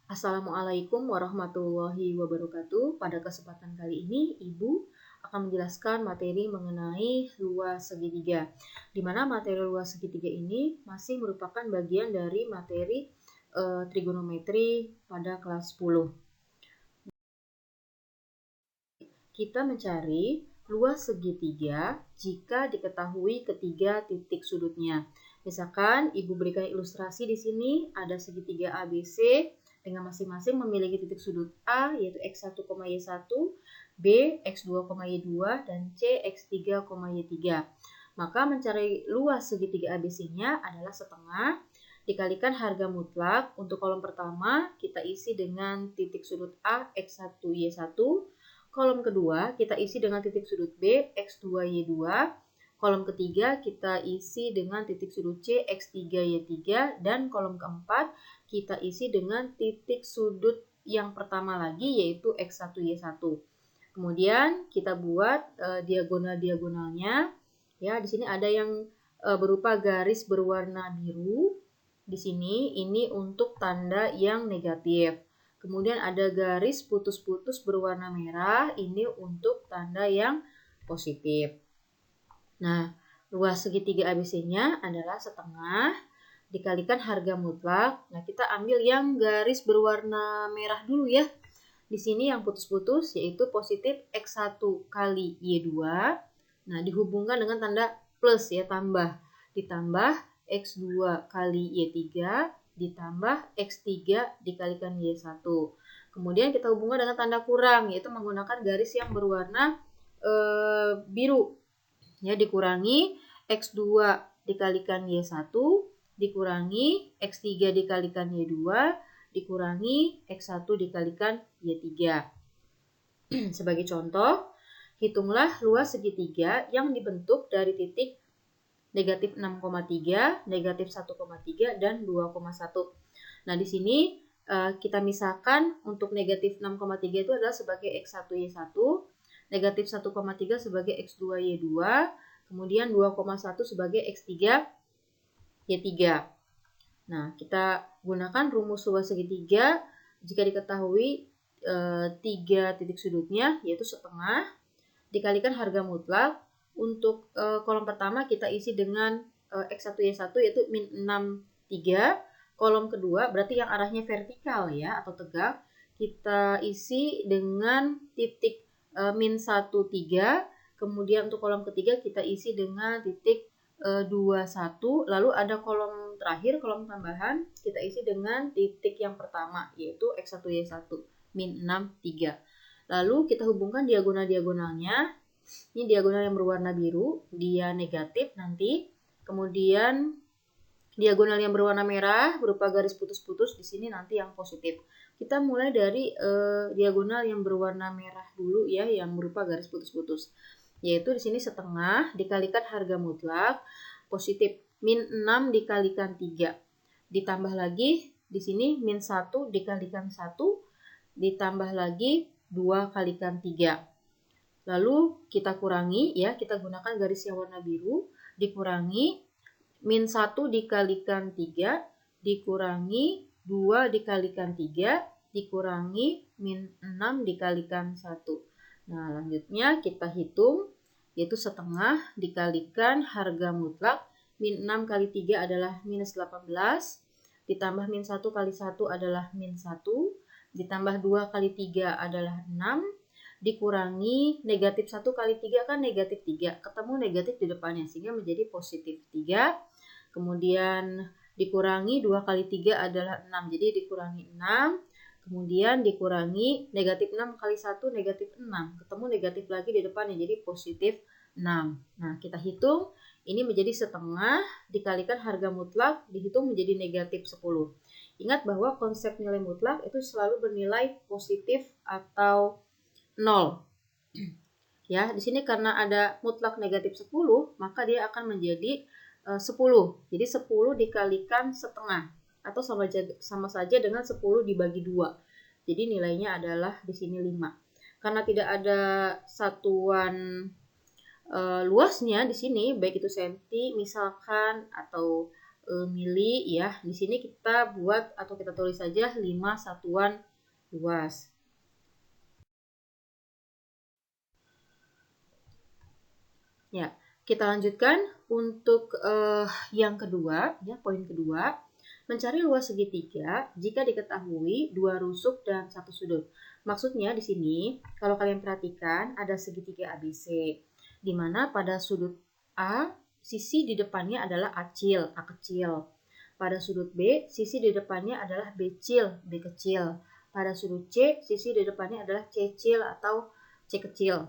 Assalamualaikum warahmatullahi wabarakatuh. Pada kesempatan kali ini, Ibu akan menjelaskan materi mengenai luas segitiga. Di mana materi luas segitiga ini masih merupakan bagian dari materi trigonometri pada kelas 10. Kita mencari luas segitiga jika diketahui ketiga titik sudutnya. Misalkan Ibu berikan ilustrasi di sini ada segitiga ABC dengan masing-masing memiliki titik sudut A yaitu x1, y1, B x2, y2 dan C x3, y3. Maka mencari luas segitiga ABC-nya adalah setengah dikalikan harga mutlak. Untuk kolom pertama kita isi dengan titik sudut A x1, y1. Kolom kedua kita isi dengan titik sudut B x2, y2. Kolom ketiga kita isi dengan titik sudut C x3, y3. Dan kolom keempat kita isi dengan titik sudut yang pertama lagi yaitu x1, y1. Kemudian kita buat diagonal-diagonalnya. Ya, di sini ada yang berupa garis berwarna biru. Di sini ini untuk tanda yang negatif. Kemudian ada garis putus-putus berwarna merah, ini untuk tanda yang positif. Nah, luas segitiga ABC-nya adalah setengah dikalikan harga mutlak. Nah, kita ambil yang garis berwarna merah dulu ya. Di sini yang putus-putus yaitu positif x1 kali y2. Nah, dihubungkan dengan tanda plus ya, tambah. Ditambah x2 kali y3 ditambah x3 dikalikan y1. Kemudian kita hubungkan dengan tanda kurang, yaitu menggunakan garis yang berwarna biru. Ya, dikurangi x2 dikalikan y1 dikurangi x3 dikalikan y2 dikurangi x1 dikalikan y3. Sebagai contoh, hitunglah luas segitiga yang dibentuk dari titik negatif 6,3, negatif 1,3, dan 2,1. Nah, di sini kita misalkan untuk negatif 6,3 itu adalah sebagai x1, y1, negatif 1,3 sebagai x2, y2, kemudian 2,1 sebagai x3, y3. Nah, kita gunakan rumus luas segitiga jika diketahui 3 titik sudutnya yaitu setengah dikalikan harga mutlak. Untuk kolom pertama kita isi dengan x1, y1 yaitu min 6, 3. Kolom kedua berarti yang arahnya vertikal ya atau tegak kita isi dengan titik min 1, 3. Kemudian untuk kolom ketiga kita isi dengan titik 2, 1. Lalu ada kolom terakhir, kolom tambahan, kita isi dengan titik yang pertama yaitu x1, y1 min 6, 3. Lalu kita hubungkan diagonal-diagonalnya. Ini diagonal yang berwarna biru, dia negatif nanti. Kemudian diagonal yang berwarna merah berupa garis putus-putus di sini nanti yang positif. Kita mulai dari diagonal yang berwarna merah dulu ya, yang berupa garis putus-putus. Yaitu di sini setengah dikalikan harga mutlak positif min 6 dikalikan 3. Ditambah lagi di sini min 1 dikalikan 1 ditambah lagi 2 kalikan 3. Lalu kita kurangi ya, kita gunakan garis yang warna biru, dikurangi min 1 dikalikan 3 dikurangi 2 dikalikan 3 dikurangi min 6 dikalikan 1. Nah, lanjutnya kita hitung yaitu setengah dikalikan harga mutlak min 6 kali 3 adalah minus 18 ditambah min 1 kali 1 adalah min 1 ditambah 2 kali 3 adalah 6 dikurangi negatif 1 kali 3 kan negatif 3, ketemu negatif di depannya sehingga menjadi positif 3. Kemudian dikurangi 2 kali 3 adalah 6, jadi dikurangi 6. Kemudian dikurangi negatif 6 kali 1 negatif 6, ketemu negatif lagi di depannya jadi positif 6. Nah, kita hitung ini menjadi setengah dikalikan harga mutlak dihitung menjadi negatif 10. Ingat bahwa konsep nilai mutlak itu selalu bernilai positif atau 0. Ya, di sini karena ada mutlak negatif 10, maka dia akan menjadi 10. Jadi 10 dikalikan setengah atau sama saja dengan 10 dibagi 2. Jadi nilainya adalah di sini 5. Karena tidak ada satuan luasnya di sini baik itu senti misalkan atau mili ya. Di sini kita buat atau kita tulis saja 5 satuan luas. Ya, kita lanjutkan untuk yang kedua, ya, poin kedua. Mencari luas segitiga jika diketahui 2 rusuk dan 1 sudut. Maksudnya di sini, kalau kalian perhatikan ada segitiga ABC, di mana pada sudut A, sisi di depannya adalah A kecil. Pada sudut B, sisi di depannya adalah B kecil. Pada sudut C, sisi di depannya adalah C atau C kecil.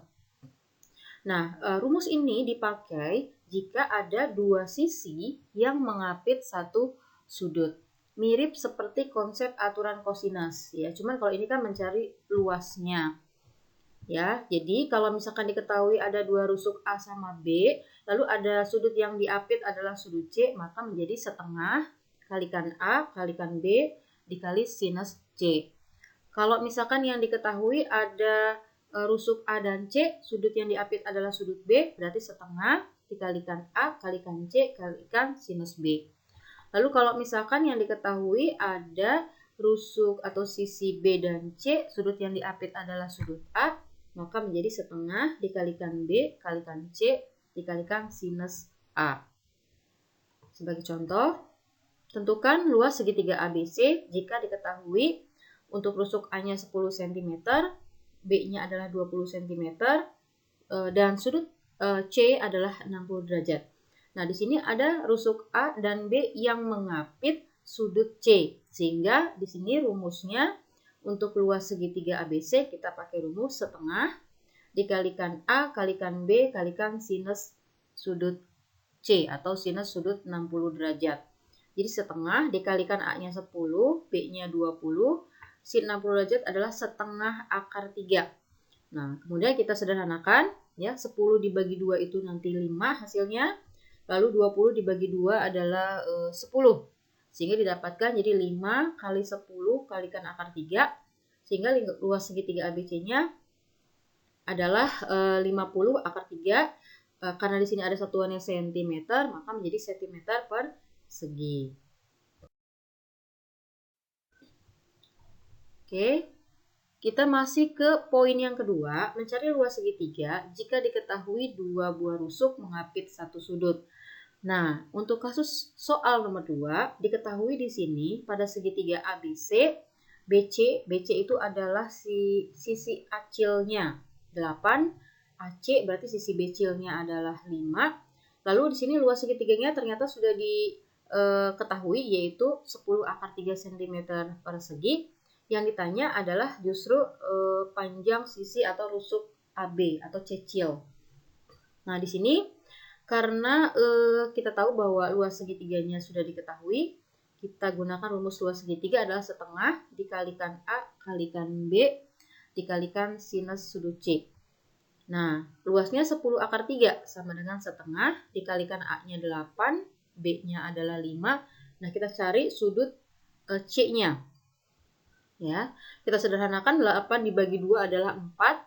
Nah, rumus ini dipakai jika ada 2 sisi yang mengapit satu sudut. Mirip seperti konsep aturan kosinus ya. Cuman kalau ini kan mencari luasnya. Ya, jadi kalau misalkan diketahui ada 2 rusuk A sama B, lalu ada sudut yang diapit adalah sudut C, maka menjadi setengah kalikan A kalikan B dikali sinus C. Kalau misalkan yang diketahui ada rusuk A dan C, sudut yang diapit adalah sudut B, berarti setengah dikalikan A kalikan C kalikan sinus B. Lalu kalau misalkan yang diketahui ada rusuk atau sisi B dan C, sudut yang diapit adalah sudut A, maka menjadi setengah dikalikan B kalikan C dikalikan sinus A. Sebagai contoh, tentukan luas segitiga ABC jika diketahui untuk rusuk A-nya 10 cm, B-nya adalah 20 cm, dan sudut C adalah 60 derajat. Nah, di sini ada rusuk A dan B yang mengapit sudut C. Sehingga di sini rumusnya untuk luas segitiga ABC kita pakai rumus setengah dikalikan A kalikan B kalikan sinus sudut C atau sinus sudut 60 derajat. Jadi setengah dikalikan A-nya 10, B-nya 20, sin 60 derajat adalah setengah akar 3. Nah, kemudian kita sederhanakan ya, 10 dibagi 2 itu nanti 5 hasilnya. Lalu 20 dibagi 2 adalah 10. Sehingga didapatkan jadi 5 kali 10 kalikan akar 3. Sehingga luas segitiga ABC-nya adalah 50 akar 3. Karena di sini ada satuannya cm, maka menjadi cm per segi. Oke. Kita masih ke poin yang kedua, mencari luas segitiga jika diketahui 2 buah rusuk mengapit satu sudut. Nah, untuk kasus soal nomor 2, diketahui di sini pada segitiga ABC, BC itu adalah sisi acilnya 8, AC berarti sisi BC-nya adalah 5. Lalu di sini luas segitiganya ternyata sudah diketahui yaitu 10 akar 3 cm per segi. Yang ditanya adalah justru panjang sisi atau rusuk AB atau cecil. Nah, di sini karena kita tahu bahwa luas segitiganya sudah diketahui, kita gunakan rumus luas segitiga adalah setengah dikalikan A kalikan B dikalikan sinus sudut C. Nah, luasnya 10 akar 3 sama dengan setengah dikalikan A-nya 8, B-nya adalah 5. Nah, kita cari sudut C-nya. Ya, kita sederhanakan 8 dibagi 2 adalah 4.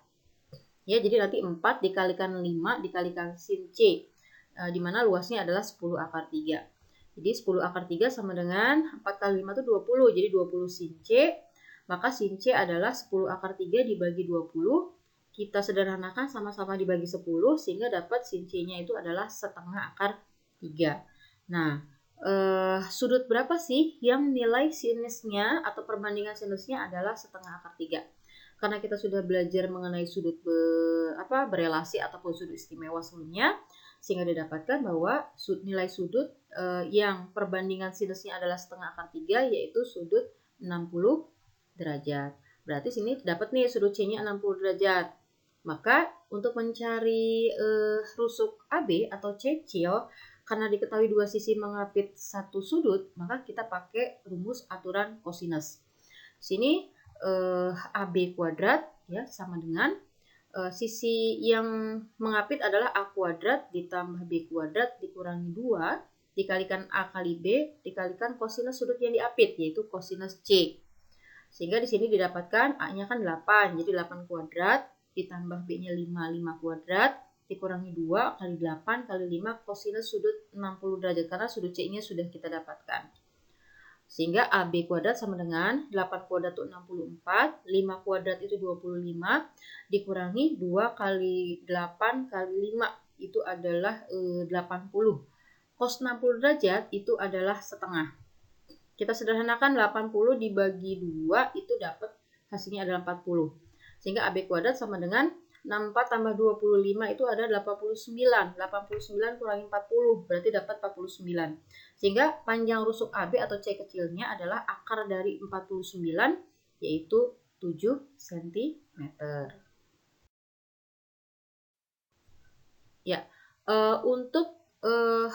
Ya, jadi nanti 4 dikalikan 5 dikalikan sin C. Di mana luasnya adalah 10 akar 3. Jadi 10 akar 3 sama dengan 4 kali 5 itu 20. Jadi 20 sin C. Maka sin C adalah 10 akar 3 dibagi 20. Kita sederhanakan sama-sama dibagi 10 sehingga dapat sin C-nya itu adalah setengah akar 3. Nah, sudut berapa sih yang nilai sinusnya atau perbandingan sinusnya adalah setengah akar 3. Karena kita sudah belajar mengenai sudut berelasi ataupun sudut istimewa sebelumnya, sehingga didapatkan bahwa nilai sudut yang perbandingan sinusnya adalah setengah akar 3 yaitu sudut 60 derajat. Berarti sini dapat nih sudut C-nya 60 derajat. Maka untuk mencari rusuk AB atau cecil, karena diketahui 2 sisi mengapit satu sudut, maka kita pakai rumus aturan kosinus. Sini AB kuadrat ya sama dengan sisi yang mengapit adalah A kuadrat ditambah B kuadrat dikurangi 2 dikalikan A kali B dikalikan kosinus sudut yang diapit yaitu kosinus C. Sehingga di sini didapatkan A-nya kan 8, jadi 8 kuadrat ditambah B-nya 5 kuadrat dikurangi 2 kali 8 kali 5 kosinus sudut 60 derajat karena sudut C-nya sudah kita dapatkan. Sehingga AB kuadrat sama dengan 8 kuadrat itu 64, 5 kuadrat itu 25, dikurangi 2 kali 8 kali 5 itu adalah 80. Cos 60 derajat itu adalah setengah. Kita sederhanakan 80 dibagi 2 itu dapat hasilnya adalah 40. Sehingga AB kuadrat sama dengan 64 tambah 25 itu ada 89. 89 kurangi 40 berarti dapat 49. Sehingga panjang rusuk AB atau C kecilnya adalah akar dari 49 yaitu 7 cm. Ya, untuk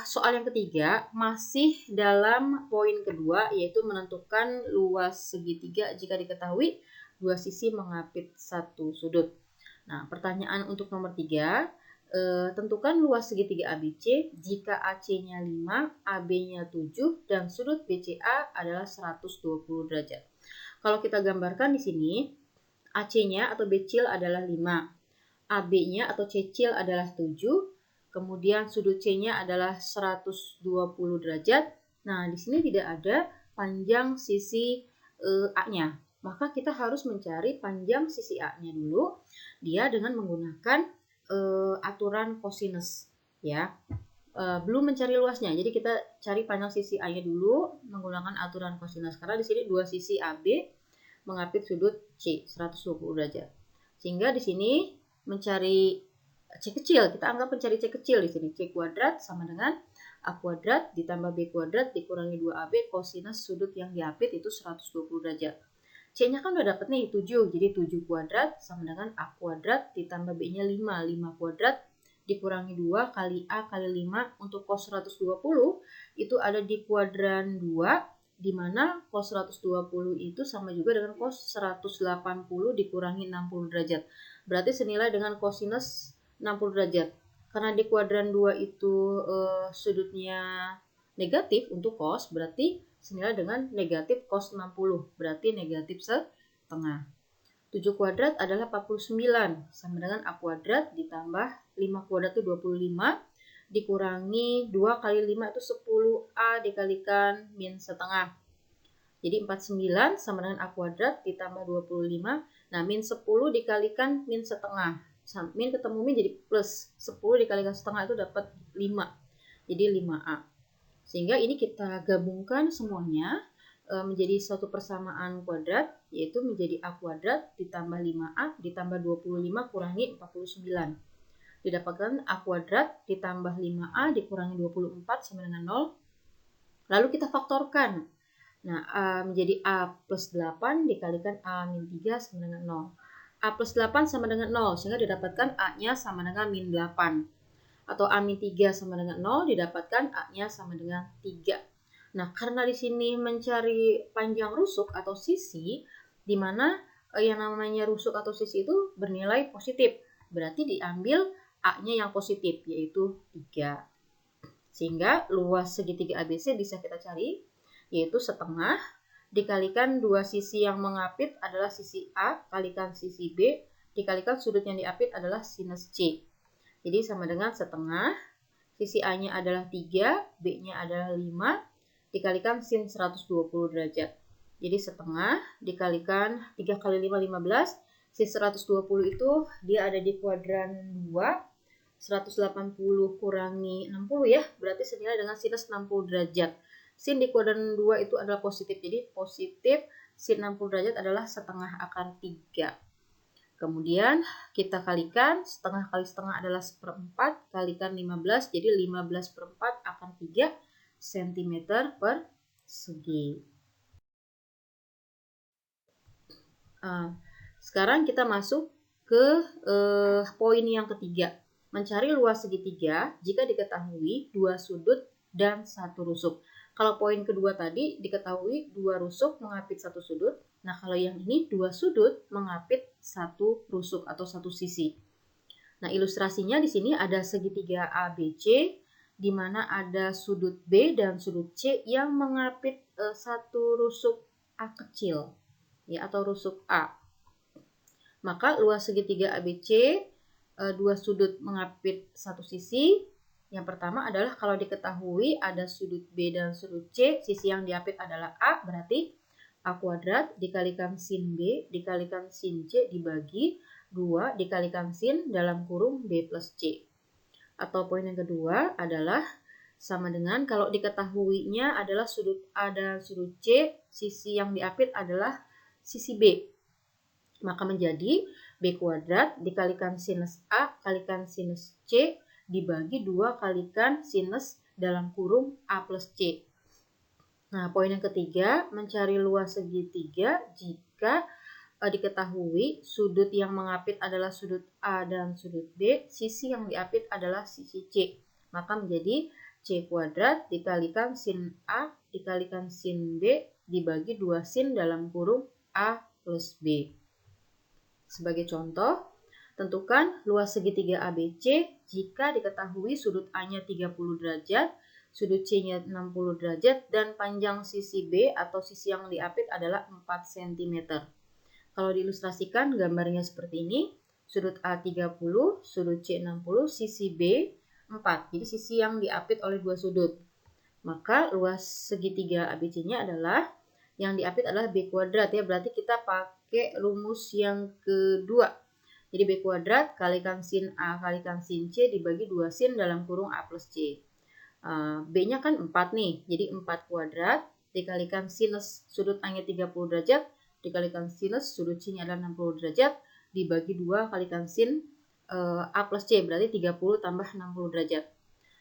soal yang ketiga masih dalam poin kedua yaitu menentukan luas segitiga jika diketahui dua sisi mengapit satu sudut. Nah, pertanyaan untuk nomor 3, tentukan luas segitiga ABC jika AC-nya 5, AB-nya 7 dan sudut BCA adalah 120 derajat. Kalau kita gambarkan di sini, AC-nya atau becil adalah 5, AB-nya atau cecil adalah 7, kemudian sudut C-nya adalah 120 derajat. Nah, di sini tidak ada panjang sisi A-nya. Maka kita harus mencari panjang sisi A-nya dulu. Dia dengan menggunakan aturan kosinus, ya. Belum mencari luasnya. Jadi kita cari panjang sisi A-nya dulu menggunakan aturan kosinus. Karena di sini dua sisi AB mengapit sudut C 120 derajat. Sehingga di sini mencari C kecil, kita anggap mencari C kecil di sini. C kuadrat sama dengan A kuadrat ditambah B kuadrat dikurangi 2AB kosinus sudut yang diapit itu 120 derajat. C-nya kan udah dapet nih 7, jadi 7 kuadrat sama dengan A kuadrat ditambah B-nya 5. 5 kuadrat dikurangi 2 kali A kali 5 untuk cos 120 itu ada di kuadran 2, di mana cos 120 itu sama juga dengan cos 180 dikurangi 60 derajat. Berarti senilai dengan kosinus 60 derajat. Karena di kuadran 2 itu sudutnya negatif untuk cos, berarti senilai dengan negatif cos 60, berarti negatif setengah. 7 kuadrat adalah 49, sama dengan A kuadrat ditambah 5 kuadrat itu 25, dikurangi 2 kali 5 itu 10A dikalikan min setengah. Jadi 49 sama dengan A kuadrat ditambah 25, nah min 10 dikalikan min setengah. Min ketemu min jadi plus, 10 dikalikan setengah itu dapat 5, jadi 5A. Sehingga ini kita gabungkan semuanya menjadi suatu persamaan kuadrat, yaitu menjadi A kuadrat ditambah 5A ditambah 25 kurangi 49. Didapatkan A kuadrat ditambah 5A dikurangi 24 sama dengan 0. Lalu kita faktorkan. Nah, menjadi A plus 8 dikalikan A min 3 sama dengan 0. A plus 8 sama dengan 0, sehingga didapatkan A-nya sama dengan min 8. Atau A min 3 sama dengan 0, didapatkan A-nya sama dengan 3. Nah, karena di sini mencari panjang rusuk atau sisi, di mana yang namanya rusuk atau sisi itu bernilai positif. Berarti diambil A-nya yang positif, yaitu 3. Sehingga luas segitiga ABC bisa kita cari, yaitu setengah dikalikan dua sisi yang mengapit adalah sisi A kalikan sisi B dikalikan sudut yang diapit adalah sinus C. Jadi sama dengan setengah, sisi A-nya adalah 3, B-nya adalah 5, dikalikan sin 120 derajat. Jadi setengah dikalikan 3 kali 5, 15, sin 120 itu dia ada di kuadran 2, 180 kurangi 60 ya, berarti senilai dengan sinus 60 derajat. Sin di kuadran 2 itu adalah positif, jadi positif sin 60 derajat adalah setengah akar 3. Kemudian kita kalikan, setengah kali setengah adalah 1/4, kalikan 15, jadi 15/4 akar 3 cm persegi. Sekarang kita masuk ke poin yang ketiga. Mencari luas segitiga jika diketahui dua sudut dan satu rusuk. Kalau poin kedua tadi diketahui dua rusuk mengapit satu sudut. Nah, kalau yang ini dua sudut mengapit satu rusuk atau satu sisi. Nah, ilustrasinya di sini ada segitiga ABC di mana ada sudut B dan sudut C yang mengapit satu rusuk A kecil, ya, atau rusuk A. Maka luas segitiga ABC dua sudut mengapit satu sisi. Yang pertama adalah kalau diketahui ada sudut B dan sudut C, sisi yang diapit adalah A, berarti A kuadrat dikalikan sin B dikalikan sin C dibagi 2 dikalikan sin dalam kurung B plus C. Atau poin yang kedua adalah sama dengan kalau diketahuinya adalah sudut A dan sudut C, sisi yang diapit adalah sisi B. Maka menjadi B kuadrat dikalikan sinus A kalikan sinus C dibagi 2 kalikan sinus dalam kurung A plus C. Nah, poin yang ketiga, mencari luas segitiga jika diketahui sudut yang mengapit adalah sudut A dan sudut B, sisi yang diapit adalah sisi C. Maka menjadi C kuadrat dikalikan sin A dikalikan sin B dibagi 2 sin dalam kurung A plus B. Sebagai contoh, tentukan luas segitiga ABC jika diketahui sudut A-nya 30 derajat, sudut C-nya 60 derajat, dan panjang sisi B atau sisi yang diapit adalah 4 cm. Kalau diilustrasikan gambarnya seperti ini, sudut A 30, sudut C 60, sisi B 4. Jadi sisi yang diapit oleh dua sudut. Maka luas segitiga ABC-nya adalah yang diapit adalah B kuadrat ya, berarti kita pakai rumus yang kedua. Jadi B kuadrat kalikan sin A kalikan sin C dibagi 2 sin dalam kurung A plus C. B-nya kan 4 nih, jadi 4 kuadrat dikalikan sinus sudut A-nya 30 derajat dikalikan sinus sudut C-nya adalah 60 derajat dibagi 2 kalikan sin A plus C, berarti 30 tambah 60 derajat.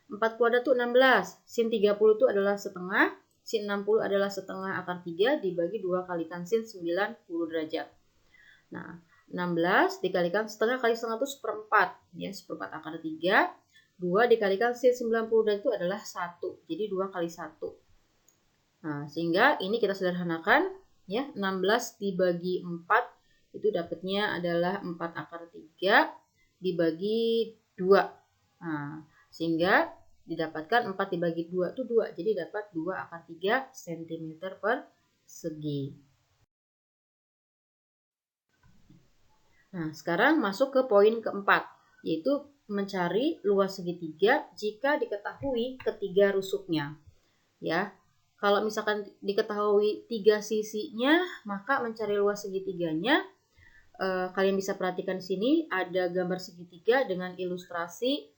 4 kuadrat itu 16, sin 30 itu adalah setengah, sin 60 adalah setengah akar 3 dibagi 2 kalikan sin 90 derajat. Nah, 16 dikalikan setengah kali setengah itu seperempat, ya, seperempat akar 3. 2 dikalikan sin 90 derajat itu adalah 1, jadi 2 kali 1. Nah, sehingga ini kita sederhanakan, ya, 16 dibagi 4 itu dapatnya adalah 4 akar 3 dibagi 2. Nah, sehingga didapatkan 4 dibagi 2 itu 2, jadi dapat 2 akar 3 cm per segi. Nah, sekarang masuk ke poin keempat, yaitu mencari luas segitiga jika diketahui ketiga rusuknya. Ya, kalau misalkan diketahui 3 sisinya, maka mencari luas segitiganya, kalian bisa perhatikan di sini ada gambar segitiga dengan ilustrasi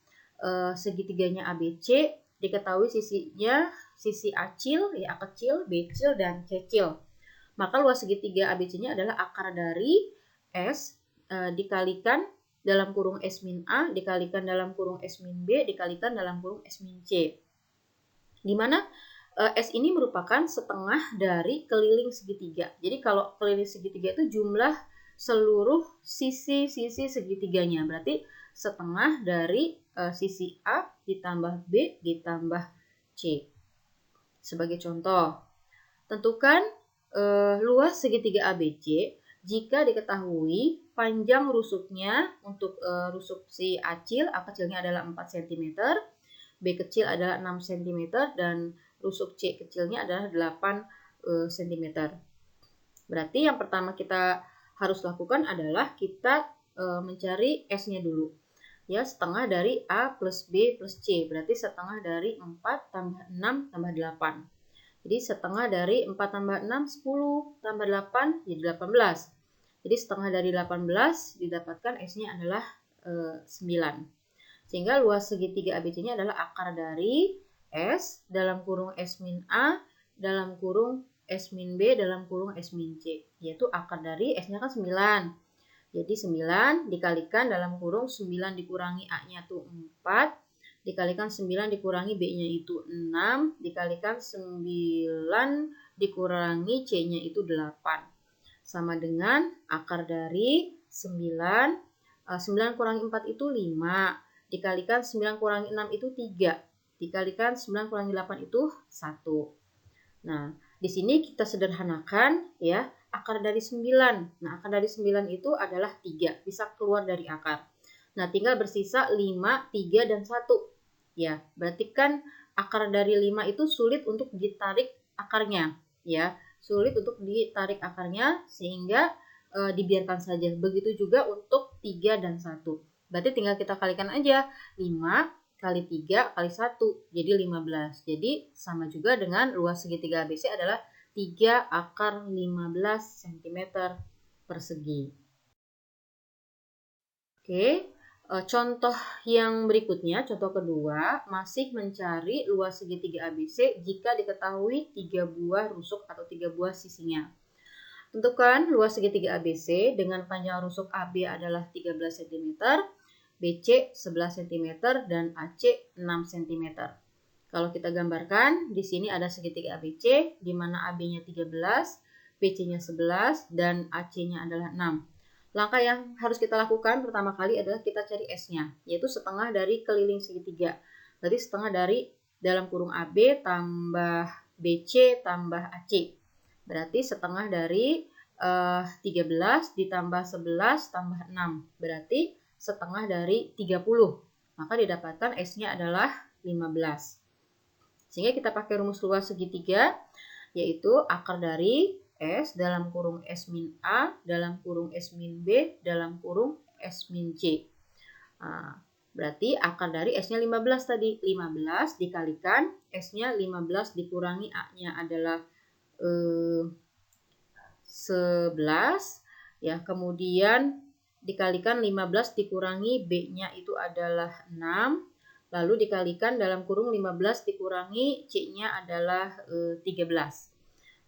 segitiganya ABC, diketahui sisinya sisi acil, ya, A kecil, B kecil, dan C kecil. Maka luas segitiga ABC-nya adalah akar dari S dikalikan dalam kurung S min A dikalikan dalam kurung S min B dikalikan dalam kurung S min C. Di mana S ini merupakan setengah dari keliling segitiga. Jadi kalau keliling segitiga itu jumlah seluruh sisi-sisi segitiganya. Berarti setengah dari sisi A ditambah B ditambah C. Sebagai contoh, tentukan luas segitiga ABC jika diketahui panjang rusuknya untuk rusuk si acil, A kecilnya adalah 4 cm, B kecil adalah 6 cm, dan rusuk C kecilnya adalah 8 cm. Berarti yang pertama kita harus lakukan adalah kita mencari S-nya dulu. Ya, setengah dari A plus B plus C, berarti setengah dari 4 tambah 6 tambah 8. Jadi setengah dari 4 tambah 6, 10 tambah 8, jadi 18. Jadi setengah dari 18 didapatkan S-nya adalah 9. Sehingga luas segitiga ABC-nya adalah akar dari S dalam kurung S min A dalam kurung S min B dalam kurung S min C. Yaitu akar dari S-nya kan 9. Jadi 9 dikalikan dalam kurung 9 dikurangi A-nya itu 4. Dikalikan 9 dikurangi B-nya itu 6. Dikalikan 9 dikurangi C-nya itu 8. Sama dengan akar dari 9. 9 kurangi 4 itu 5. Dikalikan 9 kurangi 6 itu 3. Dikalikan 9 kurangi 8 itu 1. Nah, di sini kita sederhanakan ya. Akar dari 9. Nah, akar dari 9 itu adalah 3. Bisa keluar dari akar. Nah, tinggal bersisa 5, 3, dan 1. Ya, berarti kan akar dari 5 itu sulit untuk ditarik akarnya. Ya, sulit untuk ditarik akarnya sehingga dibiarkan saja. Begitu juga untuk 3 dan 1. Berarti tinggal kita kalikan aja 5 kali 3 kali 1, jadi 15. Jadi sama juga dengan luas segitiga ABC adalah 3 akar 15 cm persegi. Oke, contoh yang berikutnya, contoh kedua, masih mencari luas segitiga ABC jika diketahui 3 buah rusuk atau 3 buah sisinya. Tentukan luas segitiga ABC dengan panjang rusuk AB adalah 13 cm, BC 11 cm, dan AC 6 cm. Kalau kita gambarkan, di sini ada segitiga ABC, di mana AB-nya 13, BC-nya 11, dan AC-nya adalah 6. Langkah yang harus kita lakukan pertama kali adalah kita cari S-nya, yaitu setengah dari keliling segitiga. Berarti setengah dari dalam kurung AB tambah BC tambah AC. Berarti setengah dari 13 ditambah 11 tambah 6. Berarti setengah dari 30. Maka didapatkan S-nya adalah 15. Sehingga kita pakai rumus luas segitiga, yaitu akar dari S dalam kurung S min A dalam kurung S min B dalam kurung S min C. Nah, berarti akar dari S-nya 15 tadi. 15 dikalikan S-nya 15 dikurangi A-nya adalah 11. Ya, kemudian dikalikan 15 dikurangi B-nya itu adalah 6. Lalu dikalikan dalam kurung 15 dikurangi C-nya adalah 13.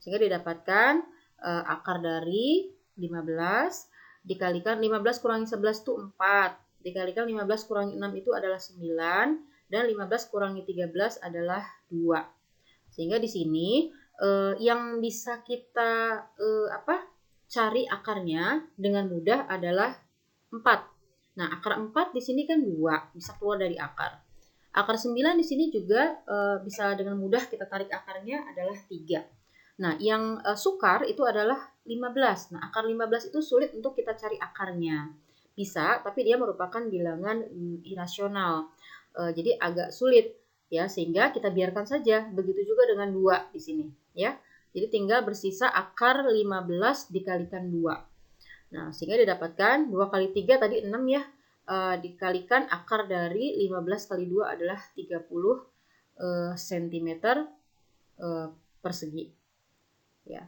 Sehingga didapatkan akar dari 15 dikalikan 15 kurangi 11 itu 4. Dikalikan 15 kurangi 6 itu adalah 9. Dan 15 kurangi 13 adalah 2. Sehingga di sini yang bisa kita cari akarnya dengan mudah adalah 4. Nah, akar 4 di sini kan 2, bisa keluar dari akar. Akar 9 di sini juga bisa dengan mudah kita tarik akarnya adalah 3. Nah, yang sukar itu adalah 15. Nah, akar 15 itu sulit untuk kita cari akarnya. Bisa, tapi dia merupakan bilangan irasional. Jadi agak sulit ya, sehingga kita biarkan saja. Begitu juga dengan 2 di sini ya. Jadi tinggal bersisa akar 15 dikalikan 2. Nah, sehingga didapatkan 2 kali 3 tadi 6 ya. Dikalikan akar dari 15 kali 2 adalah 30 cm persegi. Ya.